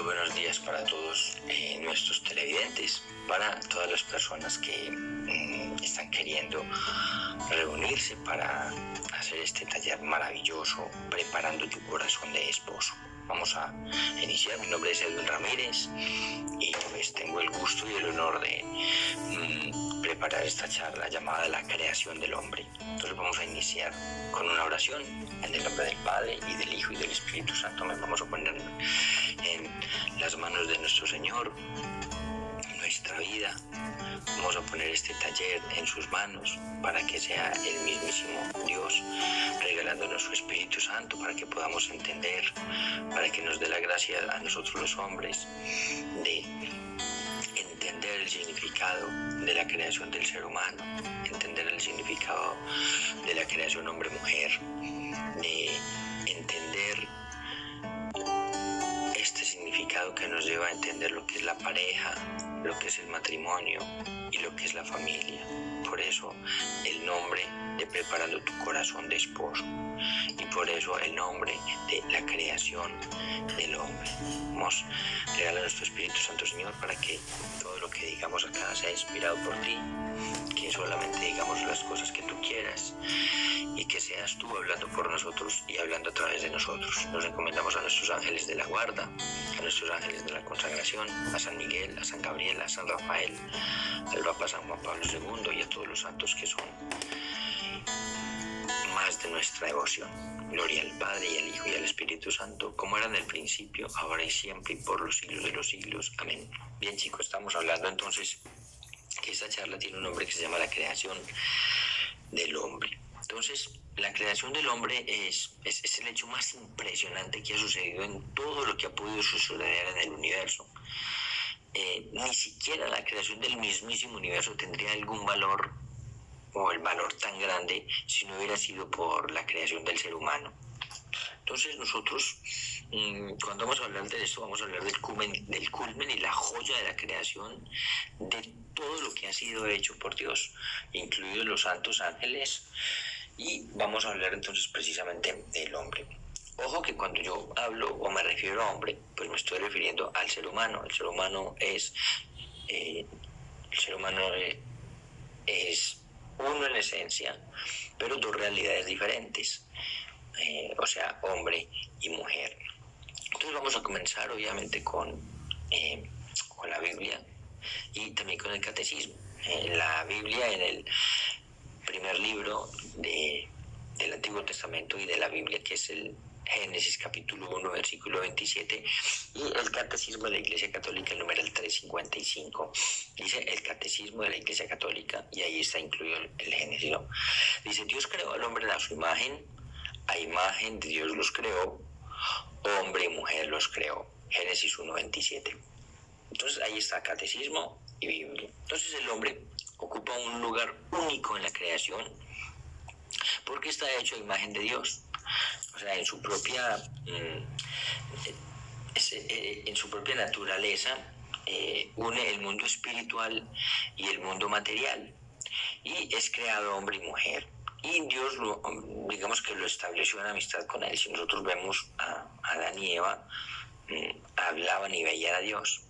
buenos días para todos nuestros televidentes, para todas las personas que están queriendo reunirse para hacer este taller maravilloso, preparando tu corazón de esposo. Vamos a iniciar. Mi nombre es Edwin Ramírez y pues tengo el gusto y el honor de preparar esta charla llamada La creación del hombre. Entonces vamos a iniciar con una oración en el nombre del Padre y del Hijo y del Espíritu Santo. Vamos a poner en las manos de nuestro Señor nuestra vida. Vamos a poner este taller en sus manos para que sea el mismísimo Dios regalándonos su Espíritu Santo para que podamos entender, para que nos dé la gracia a nosotros los hombres de entender el significado de la creación del ser humano, entender el significado de la creación hombre-mujer, de entender este significado que nos lleva a entender lo que es la pareja, lo que es el matrimonio y lo que es la familia. Por eso el nombre de Preparando tu corazón de esposo y por eso el nombre de la creación del hombre. Vamos a regalar nuestro Espíritu Santo, Señor, para que todo lo que digamos acá sea inspirado por ti, que solamente digamos las cosas que tú quieras y que seas tú hablando por nosotros y hablando a través de nosotros. Nos encomendamos a nuestros ángeles de la guarda, a nuestros ángeles de la consagración, a San Miguel, a San Gabriel, a San Rafael, al Papa San Juan Pablo II y a todos los santos que son más de nuestra devoción. Gloria al Padre y al Hijo y al Espíritu Santo, como era en el principio, ahora y siempre y por los siglos de los siglos. Amén. Bien, chicos, estamos hablando entonces que esta charla tiene un nombre que se llama La creación del hombre. Entonces, la creación del hombre es el hecho más impresionante que ha sucedido en todo lo que ha podido suceder en el universo. Ni siquiera la creación del mismísimo universo tendría algún valor o el valor tan grande si no hubiera sido por la creación del ser humano. Entonces nosotros, cuando vamos a hablar de esto, vamos a hablar del culmen y la joya de la creación, de todo lo que ha sido hecho por Dios, incluidos los santos ángeles, y vamos a hablar entonces precisamente del hombre. Ojo que cuando yo hablo o me refiero a hombre, pues me estoy refiriendo al ser humano. El ser humano es uno en esencia, pero dos realidades diferentes, o sea, hombre y mujer. Entonces vamos a comenzar obviamente con la Biblia y también con el catecismo. La Biblia, en el primer libro del Antiguo Testamento y de la Biblia, que es el Génesis capítulo 1, versículo 27, y el Catecismo de la Iglesia Católica, el numeral 355. Dice el Catecismo de la Iglesia Católica, y ahí está incluido el Génesis, ¿no? Dice: Dios creó al hombre a su imagen, a imagen de Dios los creó, hombre y mujer los creó. Génesis 1, 27. Entonces ahí está Catecismo y Biblia. Entonces el hombre ocupa un lugar único en la creación porque está hecho a imagen de Dios. O sea, en su propia naturaleza une el mundo espiritual y el mundo material y es creado hombre y mujer. Y Dios digamos que lo estableció en amistad con él. Si nosotros vemos a Adán y Eva, hablaban y veían a Dios.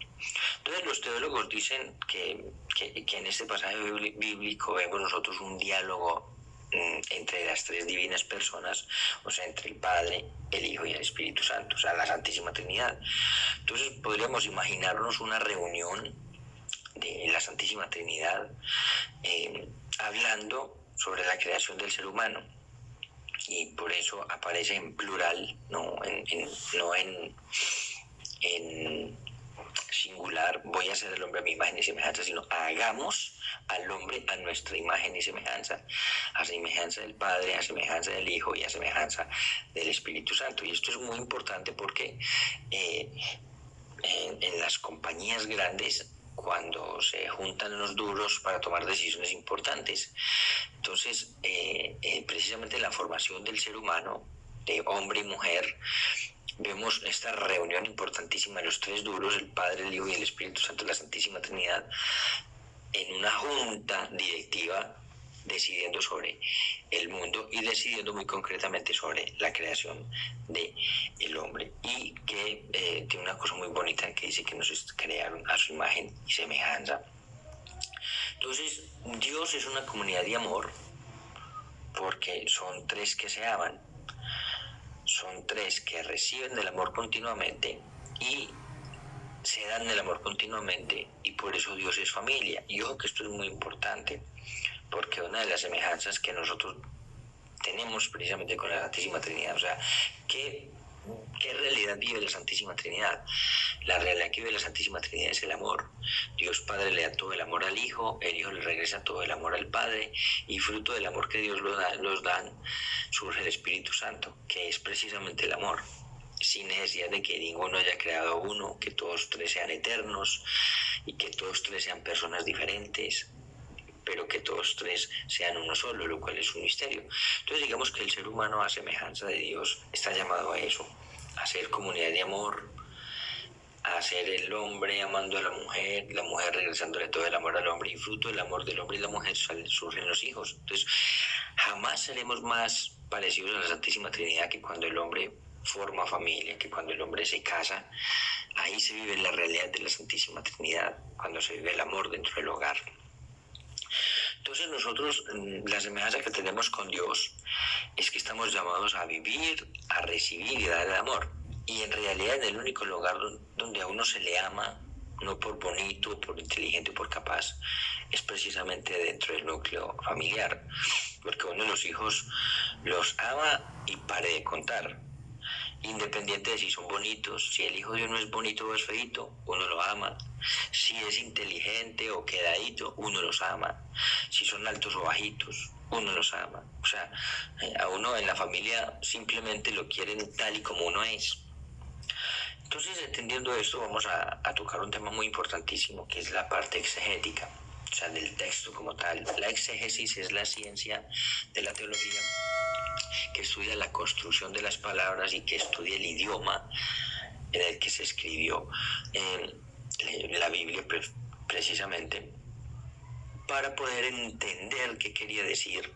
Entonces los teólogos dicen que en este pasaje bíblico vemos nosotros un diálogo entre las tres divinas personas, o sea, entre el Padre, el Hijo y el Espíritu Santo, o sea, la Santísima Trinidad. Entonces podríamos imaginarnos una reunión de la Santísima Trinidad hablando sobre la creación del ser humano, y por eso aparece en plural, no en singular, voy a hacer al hombre a mi imagen y semejanza, sino hagamos al hombre a nuestra imagen y semejanza, a semejanza del Padre, a semejanza del Hijo y a semejanza del Espíritu Santo. Y esto es muy importante porque en las compañías grandes, cuando se juntan los duros para tomar decisiones importantes, entonces precisamente en la formación del ser humano, de hombre y mujer, vemos esta reunión importantísima de los tres duros, el Padre, el Hijo y el Espíritu Santo, la Santísima Trinidad, en una junta directiva decidiendo sobre el mundo y decidiendo muy concretamente sobre la creación del hombre. Y que tiene una cosa muy bonita que dice que nos crearon a su imagen y semejanza. Entonces, Dios es una comunidad de amor porque son tres que se aman, son tres que reciben del amor continuamente y se dan el amor continuamente, y por eso Dios es familia. Y ojo que esto es muy importante, porque una de las semejanzas que nosotros tenemos precisamente con la Santísima Trinidad, o sea, ¿qué realidad vive la Santísima Trinidad? La realidad que vive la Santísima Trinidad es el amor. Dios Padre le da todo el amor al Hijo, el Hijo le regresa todo el amor al Padre, y fruto del amor que Dios los da, surge el Espíritu Santo, que es precisamente el amor, sin necesidad de que ninguno haya creado a uno, que todos tres sean eternos y que todos tres sean personas diferentes, pero que todos tres sean uno solo, lo cual es un misterio. Entonces digamos que el ser humano, a semejanza de Dios, está llamado a eso, a ser comunidad de amor, a ser el hombre amando a la mujer regresándole todo el amor al hombre, y fruto del amor del hombre y la mujer surgen los hijos. Entonces jamás seremos más parecidos a la Santísima Trinidad que cuando el hombre forma familia, que cuando el hombre se casa. Ahí se vive la realidad de la Santísima Trinidad, cuando se vive el amor dentro del hogar. Entonces nosotros, la semejanza que tenemos con Dios es que estamos llamados a vivir, a recibir y a dar el amor. Y en realidad en el único lugar donde a uno se le ama, no por bonito, por inteligente, por capaz, es precisamente dentro del núcleo familiar. Porque uno de los hijos los ama y pare de contar. Independiente de si son bonitos, si el hijo de uno es bonito o es feito, uno lo ama. Si es inteligente o quedadito, uno los ama. Si son altos o bajitos, uno los ama. O sea, a uno en la familia simplemente lo quieren tal y como uno es. Entonces, entendiendo esto, vamos a tocar un tema muy importantísimo, que es la parte exegética, o sea, del texto como tal. La exégesis es la ciencia de la teología que estudia la construcción de las palabras y que estudia el idioma en el que se escribió la Biblia precisamente, para poder entender qué quería decir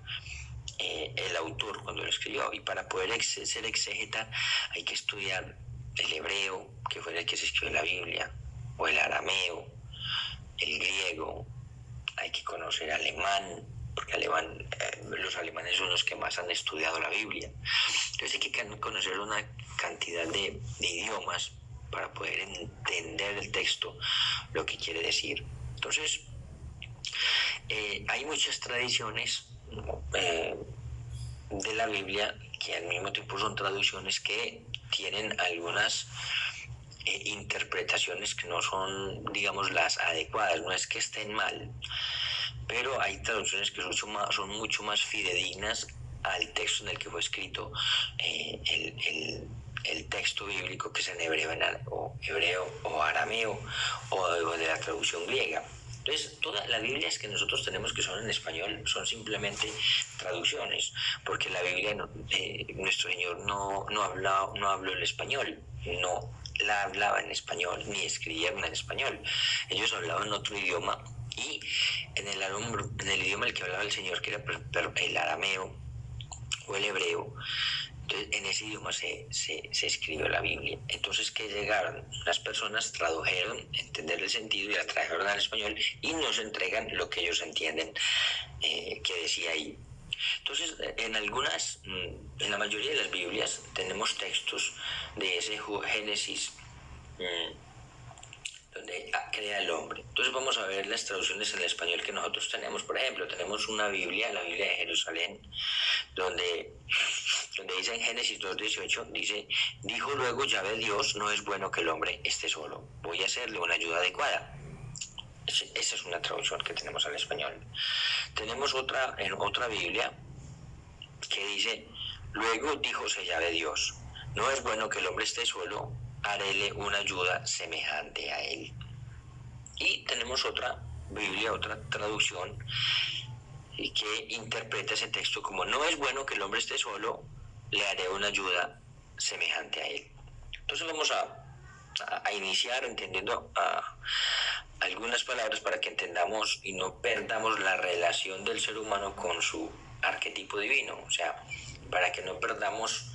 el autor cuando lo escribió. Y para poder ser exégeta hay que estudiar el hebreo, que fue el que se escribió la Biblia, o el arameo, el griego, hay que conocer alemán, porque los alemanes son los que más han estudiado la Biblia. Entonces hay que conocer una cantidad de idiomas para poder entender el texto, lo que quiere decir. Entonces, hay muchas tradiciones de la Biblia que al mismo tiempo son traducciones que tienen algunas interpretaciones que no son, digamos, las adecuadas. No es que estén mal, pero hay traducciones que son mucho más fidedignas al texto en el que fue escrito el texto bíblico, que es en hebreo o arameo o de la traducción griega. Entonces, toda la Biblia que nosotros tenemos que son en español son simplemente traducciones, porque la Biblia, nuestro Señor no habló el español, no la hablaba en español, ni escribían en español. Ellos hablaban otro idioma, y en el idioma el que hablaba el Señor, que era el arameo o el hebreo, entonces en ese idioma se escribió la Biblia. Entonces, que llegaron las personas, tradujeron, entender el sentido, y la trajeron al español y nos entregan lo que ellos entienden que decía ahí. Entonces, en la mayoría de las Biblias tenemos textos de ese Génesis donde crea el hombre. Entonces vamos a ver las traducciones en el español que nosotros tenemos. Por ejemplo, tenemos una Biblia, la Biblia de Jerusalén, donde dice en Génesis 2:18, dice: dijo luego Yahvé Dios, no es bueno que el hombre esté solo, voy a hacerle una ayuda adecuada. Esa es una traducción que tenemos al español. Tenemos otra Biblia que dice: luego díjose Yahvé Dios, no es bueno que el hombre esté solo, haréle una ayuda semejante a él. Y tenemos otra Biblia, otra traducción que interpreta ese texto como: no es bueno que el hombre esté solo, le haré una ayuda semejante a él. Entonces vamos a a iniciar entendiendo algunas palabras para que entendamos y no perdamos la relación del ser humano con su arquetipo divino, o sea, para que no perdamos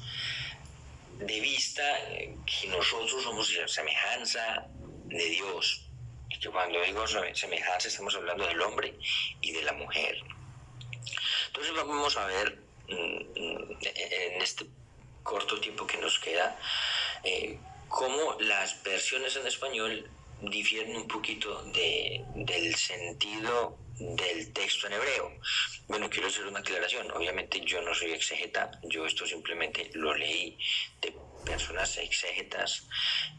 de vista que nosotros somos semejanza de Dios, y que cuando digo semejanza estamos hablando del hombre y de la mujer. Entonces vamos a ver en este corto tiempo que nos queda cómo las versiones en español difieren un poquito del sentido del texto en hebreo. Bueno, quiero hacer una aclaración. Obviamente yo no soy exégeta, yo esto simplemente lo leí de personas exégetas,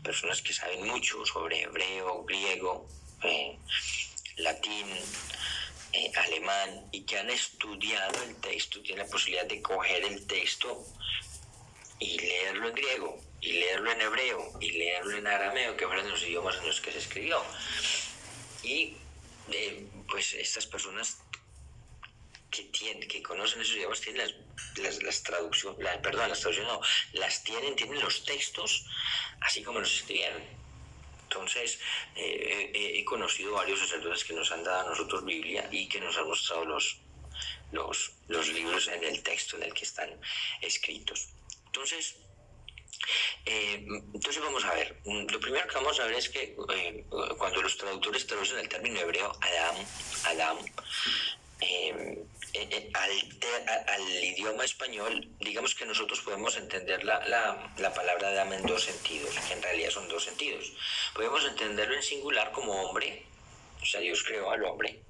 personas que saben mucho sobre hebreo, griego, latín, alemán, y que han estudiado el texto, tienen la posibilidad de coger el texto y leerlo en griego, y leerlo en hebreo, y leerlo en arameo, que fueron los idiomas en los que se escribió. Y pues estas personas que conocen esos idiomas tienen las traducciones, no, tienen los textos así como los escribieron. Entonces, he conocido varios sacerdotes que nos han dado a nosotros Biblia y que nos han mostrado los libros en el texto en el que están escritos. Entonces vamos a ver. Lo primero que vamos a ver es que cuando los traductores traducen el término hebreo Adam, al idioma español, digamos que nosotros podemos entender la palabra Adam en dos sentidos, que en realidad son dos sentidos. Podemos entenderlo en singular como hombre, o sea, Dios creó al hombre,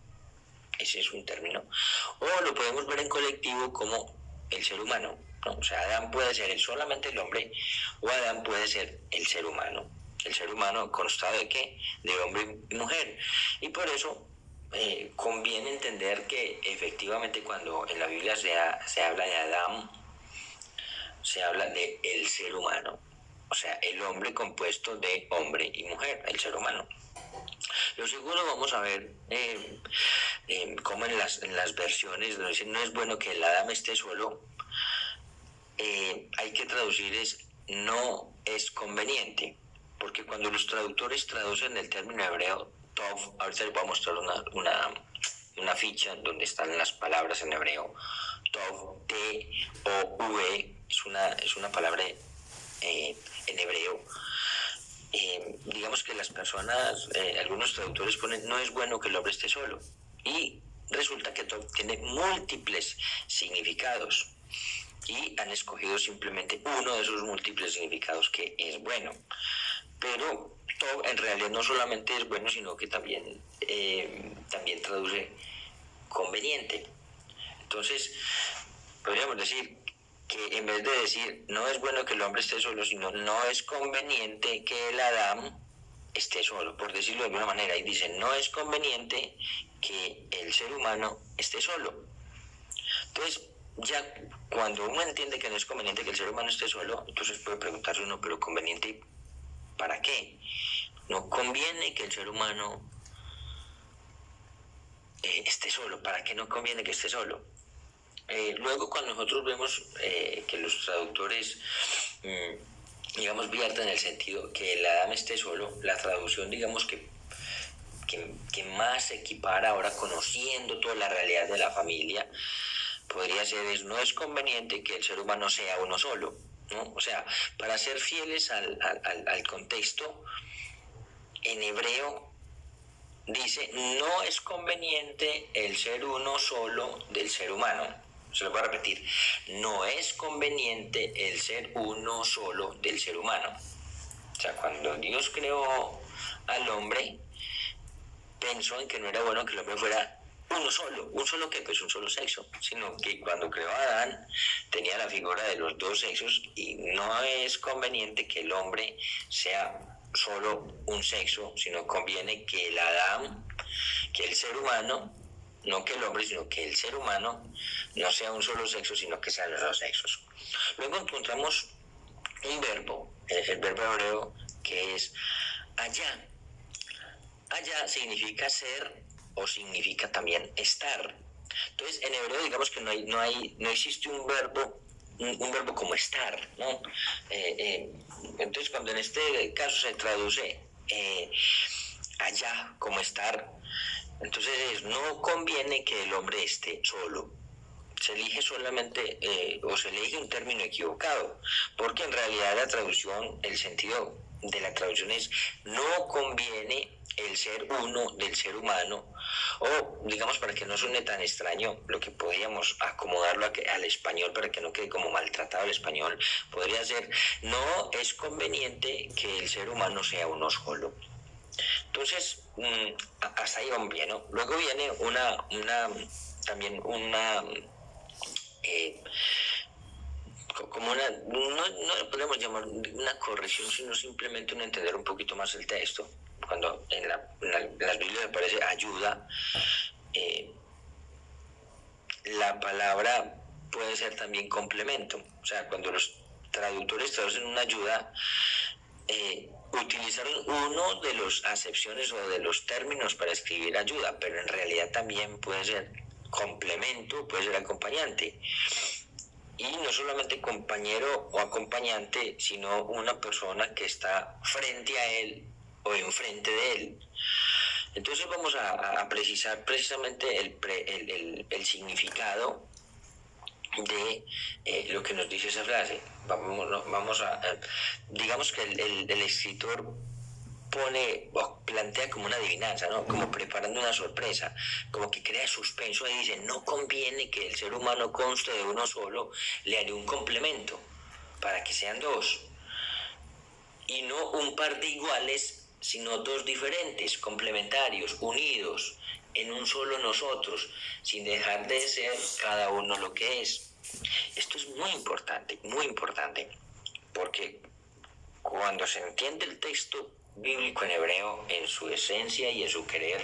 ese es un término, o lo podemos ver en colectivo como el ser humano, ¿no? O sea, Adán puede ser solamente el hombre, o Adán puede ser el ser humano. El ser humano consta de ¿qué? De hombre y mujer. Y por eso conviene entender que efectivamente cuando en la Biblia se habla de Adán, se habla de el ser humano, o sea, el hombre compuesto de hombre y mujer, el ser humano. Lo segundo, vamos a ver cómo en las versiones donde dicen no es bueno que el Adán esté solo, hay que traducir no es conveniente, porque cuando los traductores traducen el término hebreo Tov, ahorita les voy a mostrar una ficha donde están las palabras en hebreo. Tov, T-O-V, es una palabra en hebreo. Digamos que las personas, algunos traductores ponen no es bueno que el hombre esté solo, y resulta que Tov tiene múltiples significados y han escogido simplemente uno de esos múltiples significados, que es bueno. Pero Tov en realidad no solamente es bueno, sino que también traduce conveniente. Entonces podríamos decir que en vez de decir no es bueno que el hombre esté solo, sino no es conveniente que el Adán esté solo, por decirlo de alguna manera. Y dice no es conveniente que el ser humano esté solo. Entonces ya cuando uno entiende que no es conveniente que el ser humano esté solo, entonces puede preguntarse uno, pero conveniente ¿para qué? No conviene que el ser humano esté solo. ¿Para qué no conviene que esté solo? Luego cuando nosotros vemos que los traductores digamos vierten en el sentido que el Adán esté solo, la traducción digamos que más se equipara ahora, conociendo toda la realidad de la familia, podría ser no es conveniente que el ser humano sea uno solo, ¿no? O sea, para ser fieles al contexto, en hebreo dice no es conveniente el ser uno solo del ser humano. Se lo voy a repetir, no es conveniente el ser uno solo del ser humano. O sea, cuando Dios creó al hombre, pensó en que no era bueno que el hombre fuera uno solo que pues un solo sexo, sino que cuando creó a Adán tenía la figura de los dos sexos, y no es conveniente que el hombre sea solo un sexo, sino conviene que el Adán, que el ser humano, no que el hombre, sino que el ser humano no sea un solo sexo, sino que sean los dos sexos. Luego encontramos un verbo, el verbo hebreo, que es allá. Allá significa ser o significa también estar. Entonces, en hebreo digamos que no existe un verbo un verbo como estar, ¿no? Entonces, cuando en este caso se traduce allá como estar, entonces no conviene que el hombre esté solo. Se elige solamente o se elige un término equivocado, porque en realidad la traducción, el sentido de la traducción es no conviene el ser uno del ser humano, o digamos, para que no suene tan extraño, lo que podríamos acomodarlo al español para que no quede como maltratado el español, podría ser no es conveniente que el ser humano sea uno solo. Entonces, hasta ahí vamos bien, ¿no? Luego viene también una eh, como no lo podemos llamar una corrección, sino simplemente un entender un poquito más el texto. Cuando en las Biblias aparece ayuda, eh, la palabra puede ser también complemento. O sea, cuando los traductores traducen una ayuda, utilizaron uno de las acepciones o de los términos para escribir ayuda, pero en realidad también puede ser complemento, puede ser acompañante. Y no solamente compañero o acompañante, sino una persona que está frente a él o enfrente de él. Entonces vamos a precisar precisamente el significado de lo que nos dice esa frase. Digamos que el escritor plantea como una adivinanza, ¿no? Como preparando una sorpresa, como que crea suspenso y dice, no conviene que el ser humano conste de uno solo, le haré un complemento para que sean dos. Y no un par de iguales, sino dos diferentes, complementarios, unidos en un solo nosotros, sin dejar de ser cada uno lo que es. Esto es muy importante, porque cuando se entiende el texto bíblico en hebreo en su esencia y en su querer,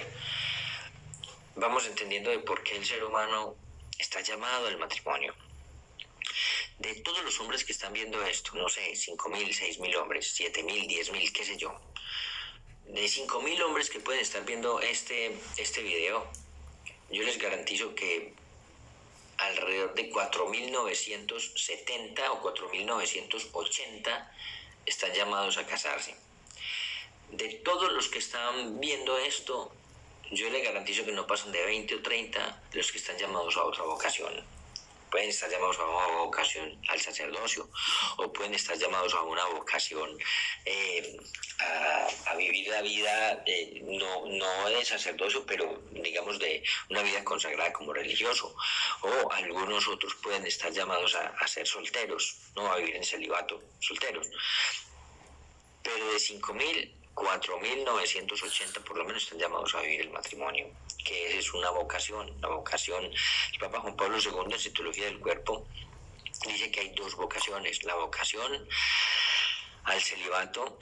vamos entendiendo de por qué el ser humano está llamado al matrimonio. De todos los hombres que están viendo esto, no sé, 5.000, 6.000 hombres, 7.000, 10.000, qué sé yo, de 5.000 hombres que pueden estar viendo este video, yo les garantizo que alrededor de 4.970 o 4.980 están llamados a casarse. De todos los que están viendo esto, yo les garantizo que no pasan de 20 o 30 los que están llamados a otra vocación. Pueden estar llamados a una vocación al sacerdocio, o pueden estar llamados a una vocación a vivir la vida, no de sacerdocio, pero digamos de una vida consagrada como religioso, o algunos otros pueden estar llamados a ser solteros, no a vivir en celibato, solteros. Pero de 5.000, 4.980 por lo menos están llamados a vivir el matrimonio, que es una vocación. El Papa Juan Pablo II en su Teología del Cuerpo dice que hay dos vocaciones: la vocación al celibato,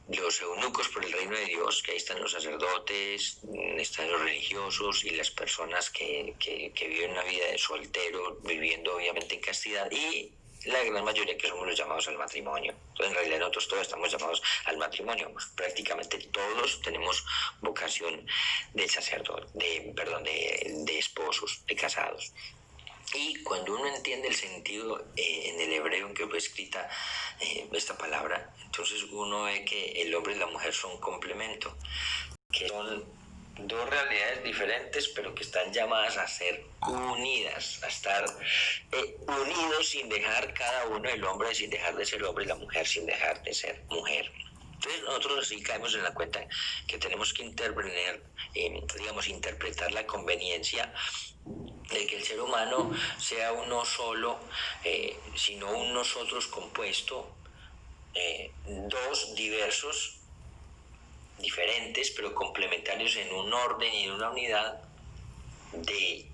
los eunucos por el reino de Dios, que ahí están los sacerdotes, están los religiosos y las personas que viven una vida de soltero, viviendo obviamente en castidad, y la gran mayoría que somos los llamados al matrimonio. Entonces, en realidad nosotros todos estamos llamados al matrimonio. Prácticamente todos tenemos vocación de sacerdote, de esposos, de casados. Y cuando uno entiende el sentido en el hebreo en que fue escrita esta palabra, entonces uno ve que el hombre y la mujer son complemento, que son dos realidades diferentes, pero que están llamadas a ser unidas, a estar unidos sin dejar cada uno, el hombre sin dejar de ser hombre y la mujer sin dejar de ser mujer. Entonces nosotros así caemos en la cuenta que tenemos que interpretar la conveniencia de que el ser humano sea uno solo, sino un nosotros compuesto, dos diversos, diferentes pero complementarios en un orden y en una unidad de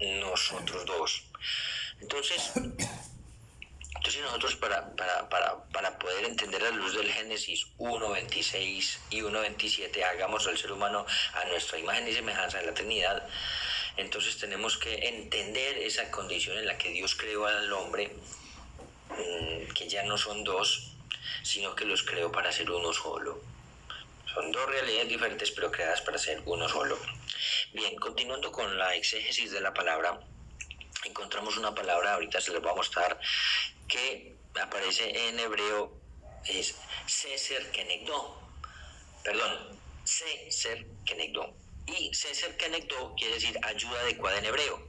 nosotros dos. Entonces nosotros para poder entender a la luz del Génesis 1.26 y 1.27, hagamos al ser humano a nuestra imagen y semejanza de la Trinidad, entonces tenemos que entender esa condición en la que Dios creó al hombre, que ya no son dos, sino que los creó para ser uno solo. Son dos realidades diferentes, pero creadas para ser uno solo. Bien, continuando con la exégesis de la palabra, encontramos una palabra, ahorita se les voy a mostrar, que aparece en hebreo, es Seser Kenegdo. Perdón, Seser Kenegdo. Y Seser Kenegdo quiere decir ayuda adecuada en hebreo.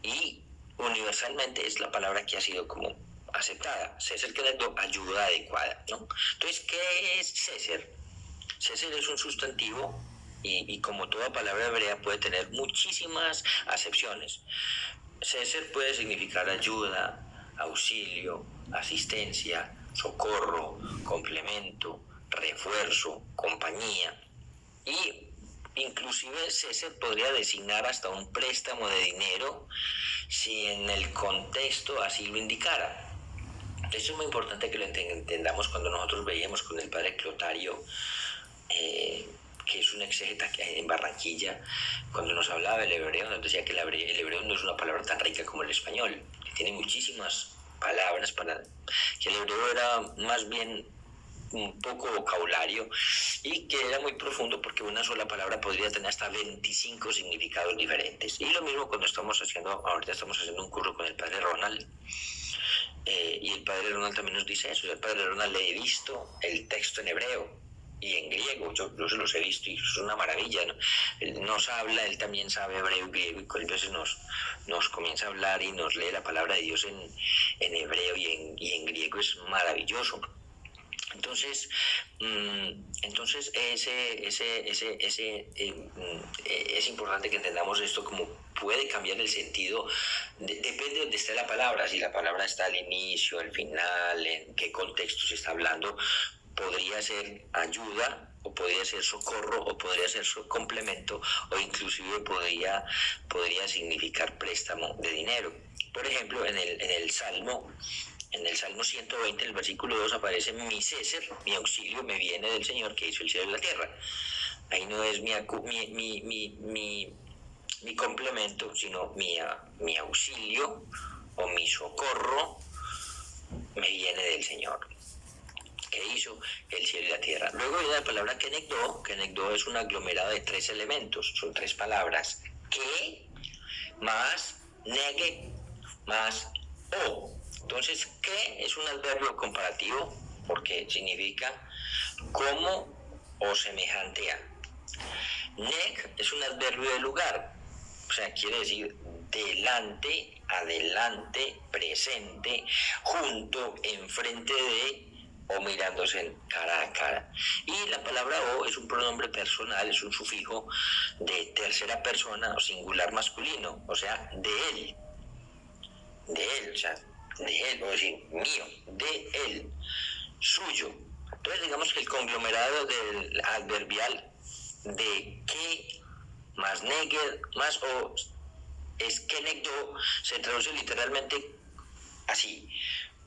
Y universalmente es la palabra que ha sido como aceptada. Seser Kenegdo, ayuda adecuada, ¿no? Entonces, ¿qué es Seser? Seser es un sustantivo y como toda palabra hebrea puede tener muchísimas acepciones. Seser puede significar ayuda, auxilio, asistencia, socorro, complemento, refuerzo, compañía. Y inclusive Seser podría designar hasta un préstamo de dinero si en el contexto así lo indicara. Eso es muy importante que lo entendamos cuando nosotros veíamos con el padre Clotario, que es un exégeta en Barranquilla, cuando nos hablaba del hebreo, nos decía que el hebreo no es una palabra tan rica como el español, que tiene muchísimas palabras, que el hebreo era más bien un poco vocabulario y que era muy profundo porque una sola palabra podría tener hasta 25 significados diferentes. Y lo mismo cuando ahorita estamos haciendo un curso con el padre Ronald, y el padre Ronald también nos dice eso. El padre Ronald le he visto el texto en hebreo y en griego, yo se los he visto y es una maravilla, ¿no? Él nos habla, él también sabe hebreo y griego y a veces nos comienza a hablar y nos lee la palabra de Dios en hebreo y en griego, es maravilloso. Entonces es importante que entendamos esto, como puede cambiar el sentido, depende de dónde esté la palabra, si la palabra está al inicio, al final, en qué contexto se está hablando. Podría ser ayuda, o podría ser socorro, o podría ser complemento, o inclusive podría significar préstamo de dinero. Por ejemplo, en el Salmo 120, en el versículo 2, aparece mi Seser, mi auxilio me viene del Señor que hizo el cielo y la tierra. Ahí no es mi complemento, sino mi auxilio o mi socorro me viene del Señor que hizo el cielo y la tierra. Luego viene la palabra Kenegdo. Kenegdo es un aglomerado de 3 elementos, son 3 palabras: que, más, negue, más, o. Entonces, que es un adverbio comparativo porque significa como o semejante a. Neg es un adverbio de lugar, o sea, quiere decir delante, adelante, presente, junto, enfrente de, o mirándose cara a cara. Y la palabra o es un pronombre personal, es un sufijo de tercera persona o singular masculino, o sea, de él, o sea, de él, o decir, mío, de él, suyo. Entonces digamos que el conglomerado del adverbial de que más neged más o es kenegdo, se traduce literalmente así: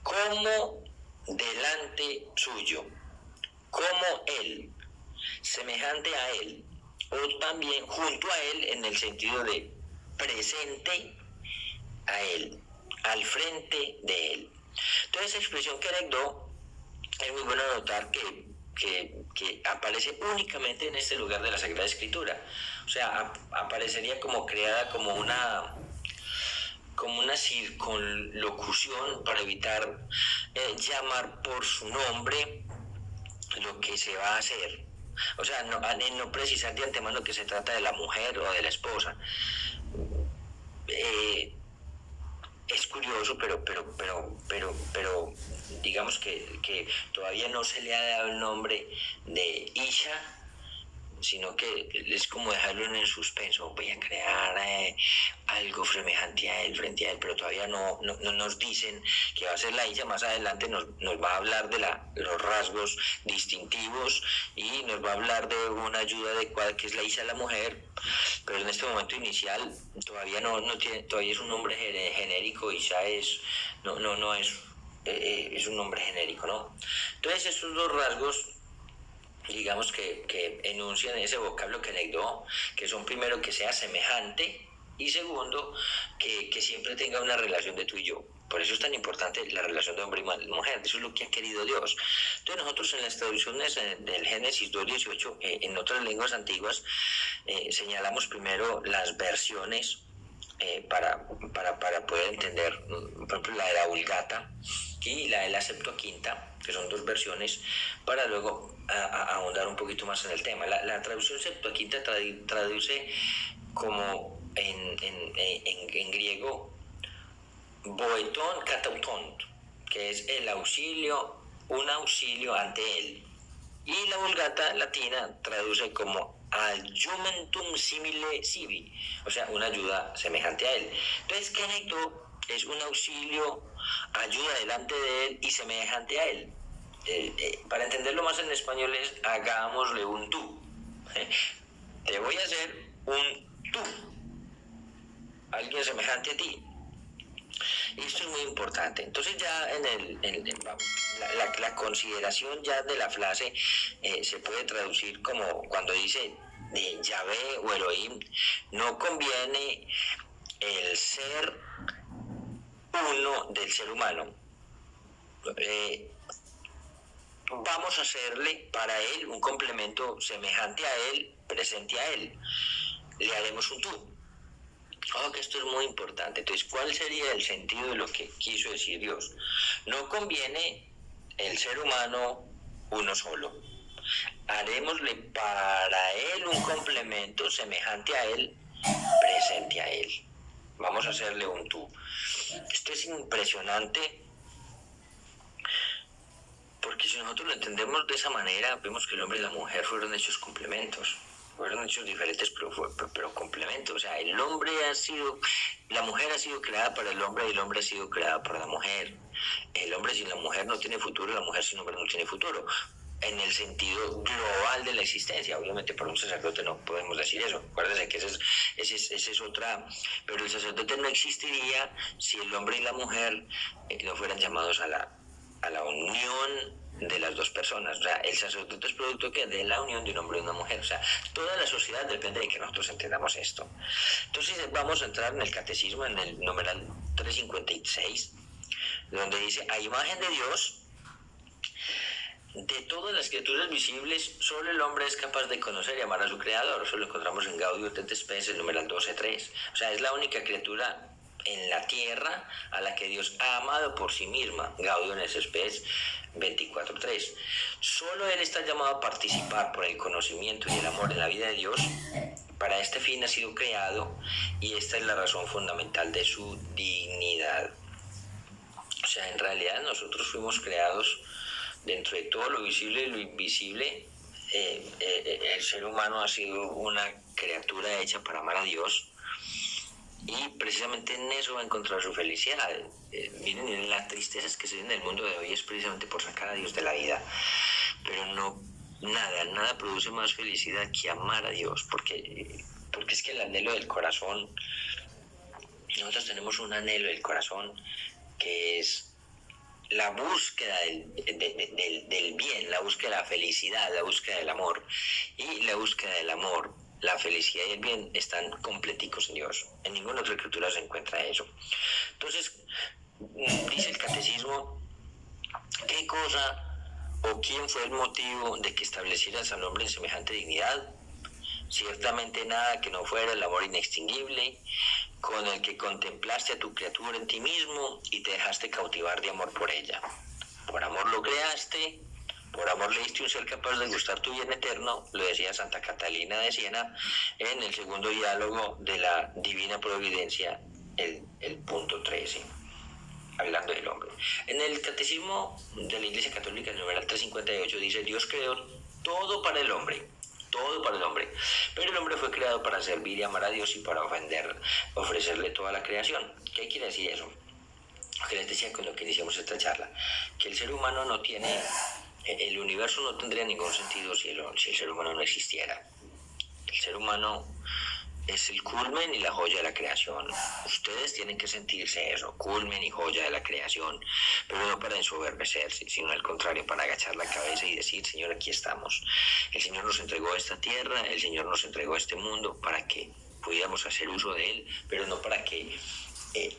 como delante suyo, como él, semejante a él, o también junto a él en el sentido de presente a él, al frente de él. Entonces esa expresión kenegdo es muy bueno notar que aparece únicamente en este lugar de la Sagrada Escritura. O sea, aparecería como creada como una circunlocución para evitar llamar por su nombre lo que se va a hacer. O sea, no precisar de antemano que se trata de la mujer o de la esposa. Es curioso, pero digamos que todavía no se le ha dado el nombre de Isha, sino que es como dejarlo en el suspenso. Voy a crear algo semejante a él, frente a él, pero todavía no nos dicen que va a ser la Isha. Más adelante nos va a hablar de los rasgos distintivos y nos va a hablar de una ayuda adecuada que es la Isha, la mujer, pero en este momento inicial todavía no tiene, todavía es un nombre genérico. Isha es un nombre genérico, ¿no? Entonces esos dos rasgos, digamos que enuncian ese vocablo kenegdo, que son primero que sea semejante y segundo que siempre tenga una relación de tú y yo. Por eso es tan importante la relación de hombre y mujer, eso es lo que ha querido Dios. Entonces nosotros en las traducciones del Génesis 2:18, en otras lenguas antiguas, señalamos primero las versiones para poder entender, por ejemplo, la de la Vulgata y la de la Septuaginta, que son dos versiones, para luego ahondar un poquito más en el tema. La traducción Septuaginta traduce como en griego boeton katauton, que es el auxilio, un auxilio ante él. Y la Vulgata latina traduce como adjumentum simile sibi, o sea, una ayuda semejante a él. Entonces, kenegdo es un auxilio, ayuda delante de él y semejante a él. Para entenderlo más en español es hagámosle un tú. Te voy a hacer un tú, alguien semejante a ti. Y esto es muy importante. Entonces ya la consideración ya de la frase se puede traducir como cuando dice de Yahvé o Elohim, no conviene el ser uno del ser humano. Vamos a hacerle para él un complemento semejante a él, presente a él. Le haremos un tú. Que esto es muy importante. Entonces, ¿cuál sería el sentido de lo que quiso decir Dios? No conviene el ser humano uno solo. Harémosle para él un complemento semejante a él, presente a él. Vamos a hacerle un tú. Esto es impresionante, porque si nosotros lo entendemos de esa manera, vemos que el hombre y la mujer fueron hechos complementos. Fueron hechos diferentes, pero complementos. O sea, la mujer ha sido creada para el hombre y el hombre ha sido creado para la mujer. El hombre sin la mujer no tiene futuro, la mujer sin hombre no tiene futuro. En el sentido global de la existencia. Obviamente para un sacerdote no podemos decir eso. Acuérdense que esa es otra. Pero el sacerdote no existiría si el hombre y la mujer no fueran llamados a la unión de las dos personas. O sea, el sacerdote es producto de la unión de un hombre y una mujer. O sea, toda la sociedad depende de que nosotros entendamos esto. Entonces vamos a entrar en el catecismo, en el numeral 356, donde dice: a imagen de Dios, de todas las criaturas visibles, solo el hombre es capaz de conocer y amar a su creador. Eso lo encontramos en Gaudium et Spes, el numeral 12.3. O sea, es la única criatura en la tierra a la que Dios ha amado por sí misma. Gaudium et Spes 24.3. Solo él está llamado a participar por el conocimiento y el amor en la vida de Dios. Para este fin ha sido creado, y esta es la razón fundamental de su dignidad. O sea, en realidad nosotros fuimos creados dentro de todo lo visible y lo invisible. El ser humano ha sido una criatura hecha para amar a Dios, y precisamente en eso va a encontrar su felicidad. Miren, las tristezas que se ven en el mundo de hoy es precisamente por sacar a Dios de la vida, pero nada produce más felicidad que amar a Dios, porque es que el anhelo del corazón, nosotros tenemos un anhelo del corazón que es la búsqueda del bien, la búsqueda de la felicidad, la búsqueda del amor. Y la búsqueda del amor, la felicidad y el bien están completicos en Dios. En ninguna otra escritura se encuentra eso. Entonces, dice el catecismo, ¿qué cosa o quién fue el motivo de que establecieras al hombre en semejante dignidad? Ciertamente nada que no fuera el amor inextinguible, con el que contemplaste a tu criatura en ti mismo y te dejaste cautivar de amor por ella. Por amor lo creaste, por amor le diste un ser capaz de gustar tu bien eterno, lo decía Santa Catalina de Siena en el segundo diálogo de la Divina Providencia, el punto 13, hablando del hombre. En el Catecismo de la Iglesia Católica, el numeral 358, dice: Dios creó todo para el hombre, pero el hombre fue creado para servir y amar a Dios y para ofrecerle toda la creación. ¿Qué quiere decir eso? Que les decía con lo que iniciamos esta charla, que el ser humano no tiene, el universo no tendría ningún sentido si el ser humano no existiera. El ser humano es el culmen y la joya de la creación. Ustedes tienen que sentirse eso, culmen y joya de la creación, pero no para ensoberbecerse, sino al contrario, para agachar la cabeza y decir: Señor, aquí estamos. El Señor nos entregó esta tierra, el Señor nos entregó este mundo para que pudiéramos hacer uso de él, pero no para que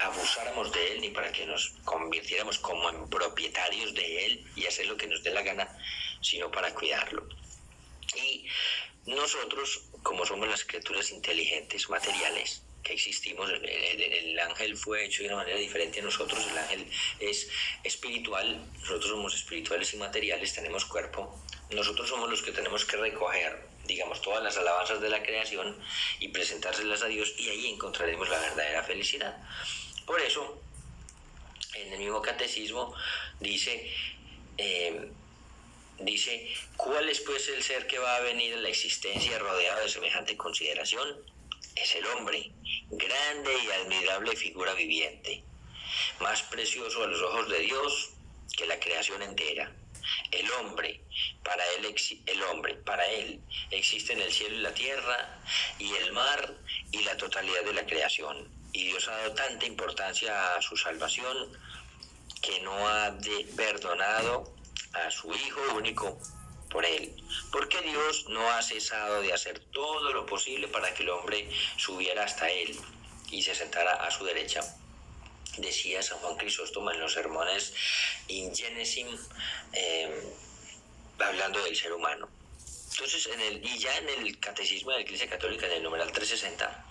abusáramos de él, ni para que nos convirtiéramos como en propietarios de él y hacer lo que nos dé la gana, sino para cuidarlo. Y nosotros, como somos las criaturas inteligentes, materiales, que existimos. El ángel fue hecho de una manera diferente a nosotros. El ángel es espiritual, nosotros somos espirituales y materiales, tenemos cuerpo. Nosotros somos los que tenemos que recoger, digamos, todas las alabanzas de la creación y presentárselas a Dios, y ahí encontraremos la verdadera felicidad. Por eso, en el mismo catecismo dice, ¿cuál es pues el ser que va a venir a la existencia rodeado de semejante consideración? Es el hombre, grande y admirable figura viviente, más precioso a los ojos de Dios que la creación entera. El hombre, para él existen el cielo y la tierra y el mar y la totalidad de la creación. Y Dios ha dado tanta importancia a su salvación que no ha perdonado a su Hijo único por él, porque Dios no ha cesado de hacer todo lo posible para que el hombre subiera hasta él y se sentara a su derecha. Decía San Juan Crisóstomo en los sermones In Genesim, hablando del ser humano. Entonces, ya en el Catecismo de la Iglesia Católica, en el numeral 360,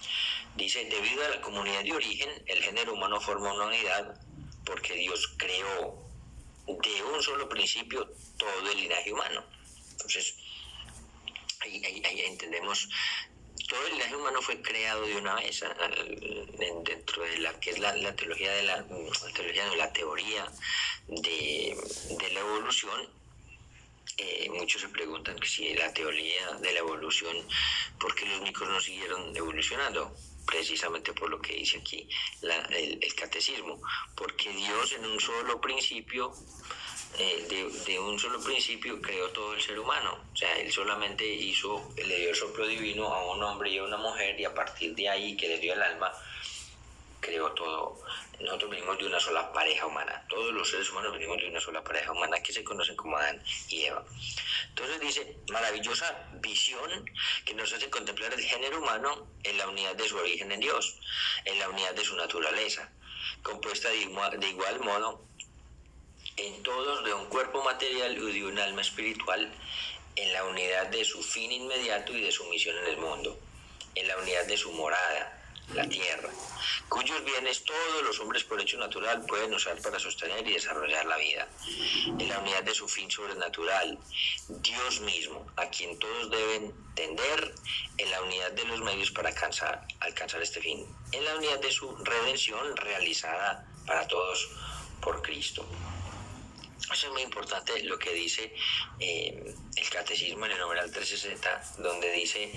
dice: debido a la comunidad de origen, el género humano forma una unidad, porque Dios creó de un solo principio todo el linaje humano. Entonces, ahí entendemos, todo el linaje humano fue creado de una vez dentro de la que es la teología de la teoría de la evolución. Muchos se preguntan que si la teoría de la evolución, ¿por qué los micos no siguieron evolucionando? Precisamente por lo que dice aquí el catecismo, porque Dios en un solo principio, de un solo principio creó todo el ser humano. O sea, él solamente le dio el soplo divino a un hombre y a una mujer, y a partir de ahí, que le dio el alma, creó todo. Nosotros venimos de una sola pareja humana, todos los seres humanos venimos de una sola pareja humana, que se conocen como Adán y Eva. Entonces dice, maravillosa visión que nos hace contemplar el género humano en la unidad de su origen en Dios, en la unidad de su naturaleza, compuesta de igual modo en todos de un cuerpo material y de un alma espiritual, en la unidad de su fin inmediato y de su misión en el mundo, en la unidad de su morada, la tierra, cuyos bienes todos los hombres por hecho natural pueden usar para sostener y desarrollar la vida, en la unidad de su fin sobrenatural, Dios mismo, a quien todos deben tender, en la unidad de los medios para alcanzar este fin, en la unidad de su redención realizada para todos por Cristo. Eso es muy importante lo que dice el catecismo en el numeral 360, donde dice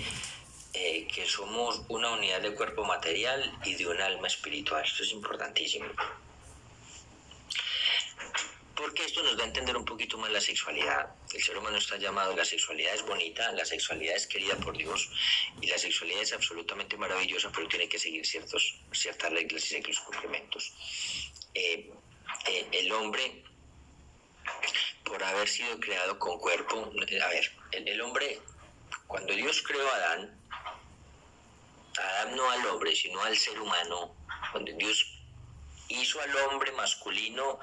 que somos una unidad de cuerpo material y de un alma espiritual. Esto es importantísimo, porque esto nos da a entender un poquito más la sexualidad. El ser humano está llamado, la sexualidad es bonita, la sexualidad es querida por Dios, y la sexualidad es absolutamente maravillosa, pero tiene que seguir ciertas reglas y ciertos complementos. El hombre, por haber sido creado con cuerpo, el hombre, cuando Dios creó a Adán no al hombre, sino al ser humano, cuando Dios hizo al hombre masculino,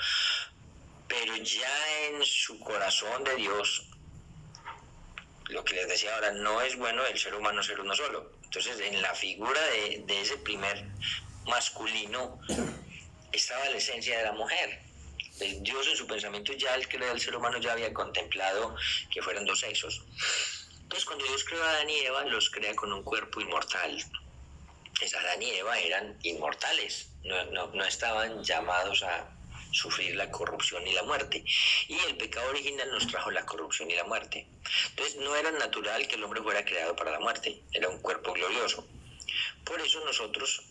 pero ya en su corazón de Dios, lo que les decía ahora, no es bueno el ser humano ser uno solo. Entonces, en la figura de ese primer masculino estaba la esencia de la mujer. Dios en su pensamiento, ya al crear el ser humano, ya había contemplado que fueran dos sexos. Entonces, cuando Dios creó a Adán y Eva, los crea con un cuerpo inmortal. Adán y Eva eran inmortales, no estaban llamados a sufrir la corrupción y la muerte. Y el pecado original nos trajo la corrupción y la muerte. Entonces, no era natural que el hombre fuera creado para la muerte, era un cuerpo glorioso. Por eso nosotros,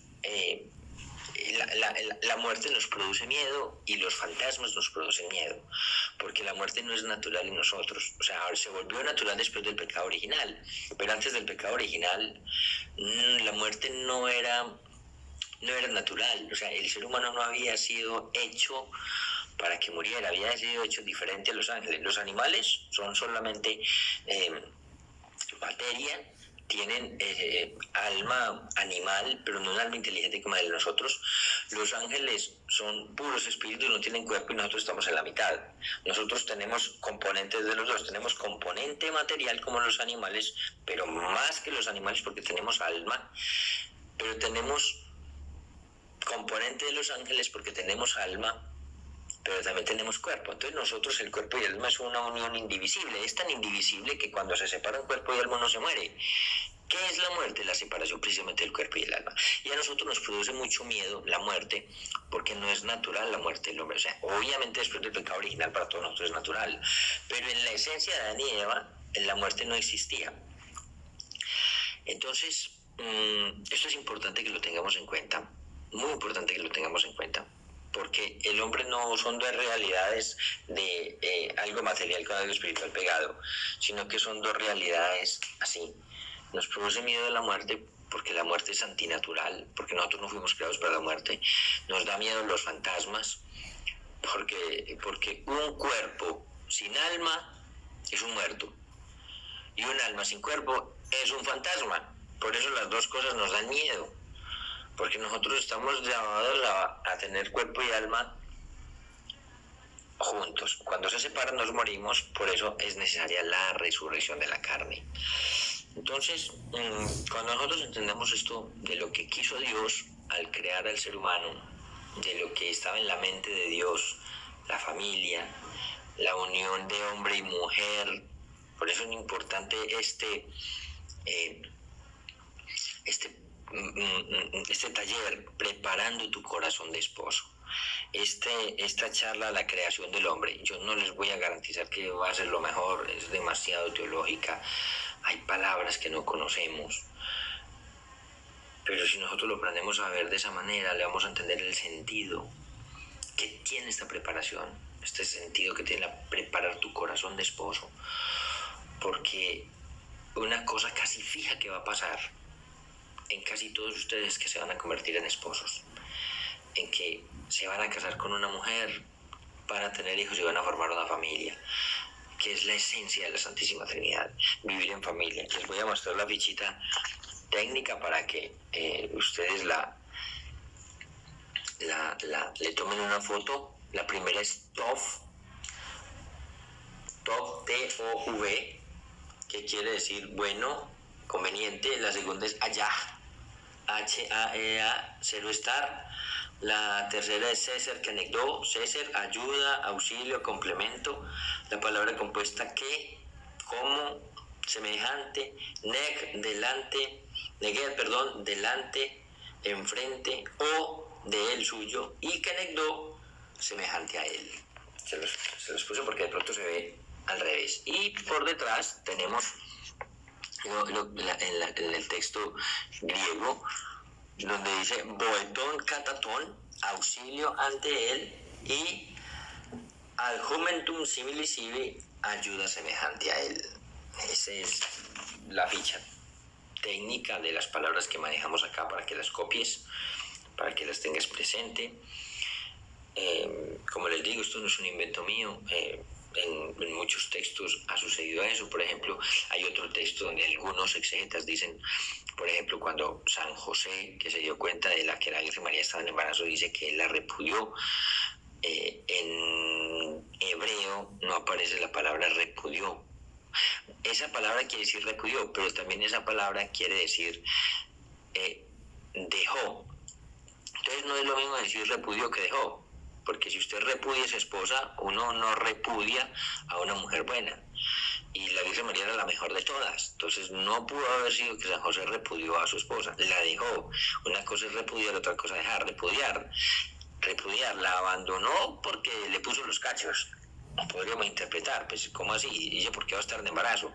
la muerte nos produce miedo, y los fantasmas nos producen miedo, porque la muerte no es natural en nosotros. O sea, se volvió natural después del pecado original, pero antes del pecado original la muerte no era natural. O sea, el ser humano no había sido hecho para que muriera, había sido hecho diferente a los ángeles. Los animales son solamente materia, tienen alma animal, pero no un alma inteligente como la de nosotros. Los ángeles son puros espíritus, no tienen cuerpo, y nosotros estamos en la mitad. Nosotros tenemos componentes de los dos, tenemos componente material como los animales, pero más que los animales, porque tenemos alma, pero tenemos componente de los ángeles porque tenemos alma, pero también tenemos cuerpo. Entonces nosotros, el cuerpo y el alma es una unión indivisible. Es tan indivisible que cuando se separan cuerpo y alma no se muere. ¿Qué es la muerte? La separación precisamente del cuerpo y el alma. Y a nosotros nos produce mucho miedo la muerte, porque no es natural la muerte del hombre. O sea, obviamente después del pecado original para todos nosotros es natural, pero en la esencia de Adán y Eva, la muerte no existía. Entonces, esto es importante que lo tengamos en cuenta, muy importante que lo tengamos en cuenta, porque el hombre no son dos realidades de algo material con algo espiritual pegado, sino que son dos realidades así. Nos produce miedo de la muerte porque la muerte es antinatural, porque nosotros no fuimos creados para la muerte. Nos da miedo los fantasmas, porque un cuerpo sin alma es un muerto, y un alma sin cuerpo es un fantasma. Por eso las dos cosas nos dan miedo, porque nosotros estamos llamados a tener cuerpo y alma juntos. Cuando se separan nos morimos, por eso es necesaria la resurrección de la carne. Entonces, cuando nosotros entendemos esto de lo que quiso Dios al crear al ser humano, de lo que estaba en la mente de Dios, la familia, la unión de hombre y mujer, por eso es importante este taller, preparando tu corazón de esposo. Esta charla, la creación del hombre, yo no les voy a garantizar que va a ser lo mejor, es demasiado teológica, hay palabras que no conocemos, pero si nosotros lo aprendemos a ver de esa manera, le vamos a entender el sentido que tiene esta preparación, este sentido que tiene preparar tu corazón de esposo, porque una cosa casi fija que va a pasar en casi todos ustedes que se van a convertir en esposos, en que se van a casar con una mujer para tener hijos y van a formar una familia, que es la esencia de la Santísima Trinidad, vivir en familia. Les voy a mostrar la fichita técnica para que ustedes le tomen una foto. La primera es TOV, T-O-V, que quiere decir bueno, conveniente. La segunda es Ayah, H-A-E-A, cero estar. La tercera es César, que anecdó, César, ayuda, auxilio, complemento. La palabra compuesta que, como, semejante, delante, delante, enfrente, o de él suyo, y que anecdó, semejante a él. Se los puse porque de pronto se ve al revés. Y por detrás tenemos en el texto griego, donde dice boetón catatón, auxilio ante él, y adjumentum simili sibi, ayuda semejante a él. Esa es la ficha técnica de las palabras que manejamos acá para que las copies, para que las tengas presente. Como les digo, esto no es un invento mío. En muchos textos ha sucedido eso. Por ejemplo, hay otro texto donde algunos exegetas dicen, por ejemplo, cuando San José, que se dio cuenta de que la Virgen María estaba en embarazo, dice que él la repudió. En hebreo no aparece la palabra repudió. Esa palabra quiere decir repudió, pero también esa palabra quiere decir dejó. Entonces no es lo mismo decir repudió que dejó, porque si usted repudia a su esposa, uno no repudia a una mujer buena. Y la Virgen María era la mejor de todas. Entonces no pudo haber sido que San José repudió a su esposa, la dejó. Una cosa es repudiar, otra cosa es dejar. Repudiar, la abandonó porque le puso los cachos. Podríamos interpretar, pues, ¿cómo así? ¿Y ella por qué va a estar en embarazo?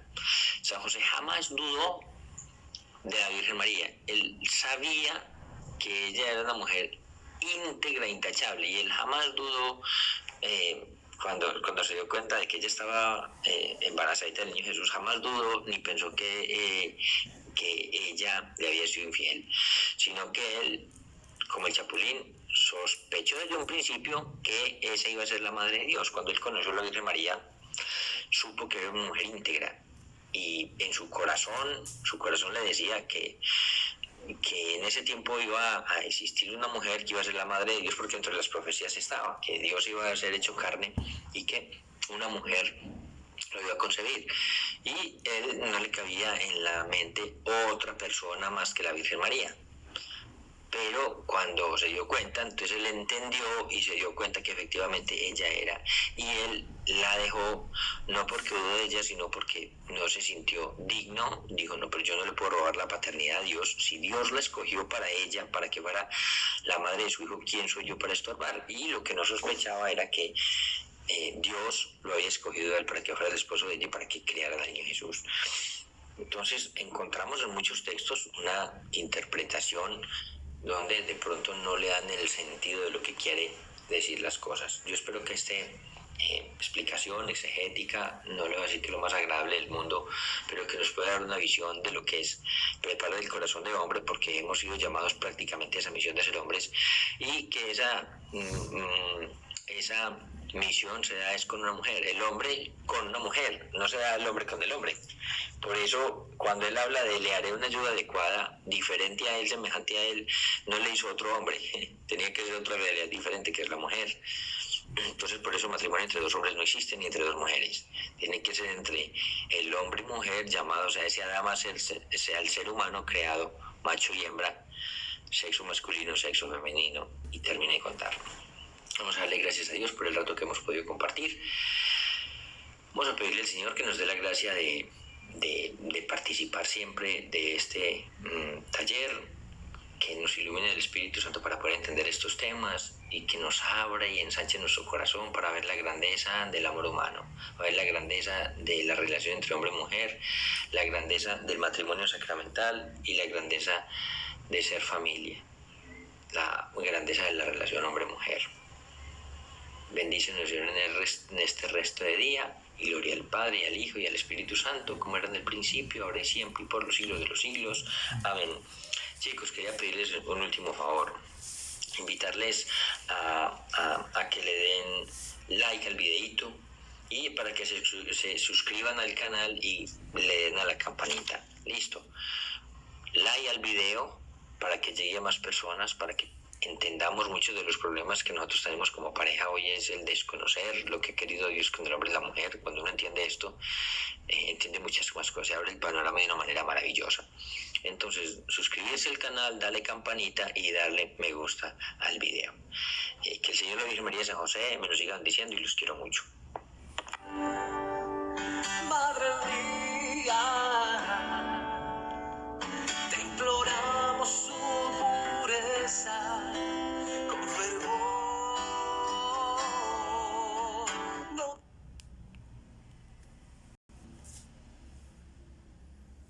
San José jamás dudó de la Virgen María. Él sabía que ella era una mujer íntegra, intachable, y él jamás dudó, cuando se dio cuenta de que ella estaba embarazada del niño Jesús, jamás dudó ni pensó que ella le había sido infiel, sino que él, como el Chapulín, sospechó desde un principio que esa iba a ser la madre de Dios. Cuando él conoció a la Virgen María, supo que era una mujer íntegra, y en su corazón le decía que en ese tiempo iba a existir una mujer que iba a ser la madre de Dios, porque entre las profecías estaba que Dios iba a ser hecho carne y que una mujer lo iba a concebir, y él no le cabía en la mente otra persona más que la Virgen María. pero cuando se dio cuenta, entonces él entendió y se dio cuenta que efectivamente ella era, y él la dejó no porque dudó de ella, sino porque no se sintió digno. Dijo, no, pero yo no le puedo robar la paternidad a Dios. Si Dios la escogió para ella, para que fuera la madre de su hijo, ¿quién soy yo para estorbar? Y lo que no sospechaba era que Dios lo había escogido a él para que fuera el esposo de ella y para que criara al niño Jesús. Entonces encontramos en muchos textos una interpretación donde de pronto no le dan el sentido de lo que quiere decir las cosas. Yo espero que esta explicación exegética, no le voy a decir que lo más agradable del mundo, pero que nos pueda dar una visión de lo que es preparar el corazón de hombre, porque hemos sido llamados prácticamente a esa misión de ser hombres, y que esa misión se da es con una mujer, el hombre con una mujer, no se da el hombre con el hombre. Por eso, cuando él habla de le haré una ayuda adecuada, diferente a él, semejante a él, no le hizo otro hombre, tenía que ser otra realidad diferente, que es la mujer. Entonces, por eso matrimonio entre dos hombres no existe, ni entre dos mujeres. Tiene que ser entre el hombre y mujer, llamados a ese Adán, sea el ser humano creado, macho y hembra, sexo masculino, sexo femenino, y termine de contar. Vamos a darle gracias a Dios por el rato que hemos podido compartir. Vamos a pedirle al Señor que nos dé la gracia de participar siempre de este taller, que nos ilumine el Espíritu Santo para poder entender estos temas y que nos abra y ensanche nuestro corazón para ver la grandeza del amor humano, para ver la grandeza de la relación entre hombre y mujer, la grandeza del matrimonio sacramental y la grandeza de ser familia, la grandeza de la relación hombre-mujer. Bendícenos, Señor, en este resto de día, y gloria al Padre, y al Hijo, y al Espíritu Santo, como era en el principio, ahora y siempre, y por los siglos de los siglos. Amén. Chicos, quería pedirles un último favor, invitarles a que le den like al videito, y para que se suscriban al canal y le den a la campanita. Listo. Like al video para que llegue a más personas, para que entendamos muchos de los problemas que nosotros tenemos como pareja hoy. Es el desconocer lo que ha querido Dios con el hombre y la mujer. Cuando uno entiende esto, entiende muchas más cosas, se abre el panorama de una manera maravillosa. Entonces, suscribirse al canal, darle campanita y darle me gusta al video. Que el Señor, la Virgen María, San José me lo sigan diciendo, y los quiero mucho. Madre mía.